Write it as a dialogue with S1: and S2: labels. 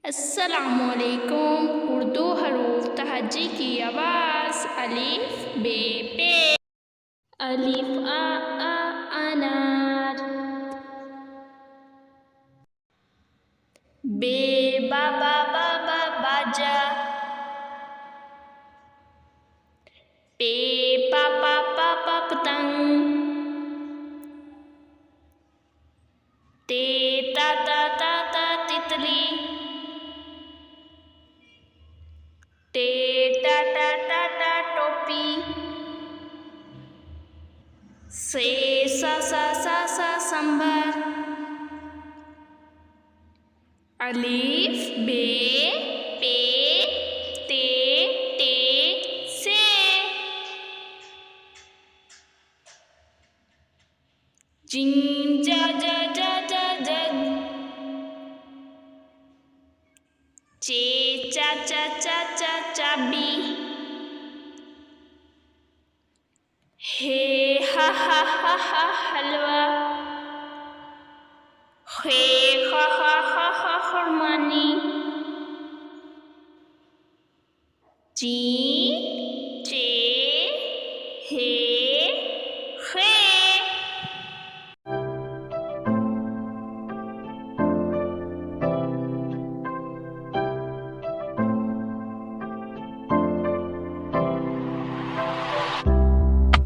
S1: अस्सलामुअलैकुम। उर्दू हरूफ तहज्जी की आवाज़। अलिफ बे पे। अलिफ आ अनार। बे बाबा बाबा बाजा। पे पापा पापा पतंग। ते ताता ताता तितली। टे टाटा टाटा टोपी। से सा संभर। अलिफ बे पे ते टे से। जिम जा जा जा जा जग। चे चा चा चा चा चाबी। हे हा हलवा। खे खा खुरमानी। ची चे हे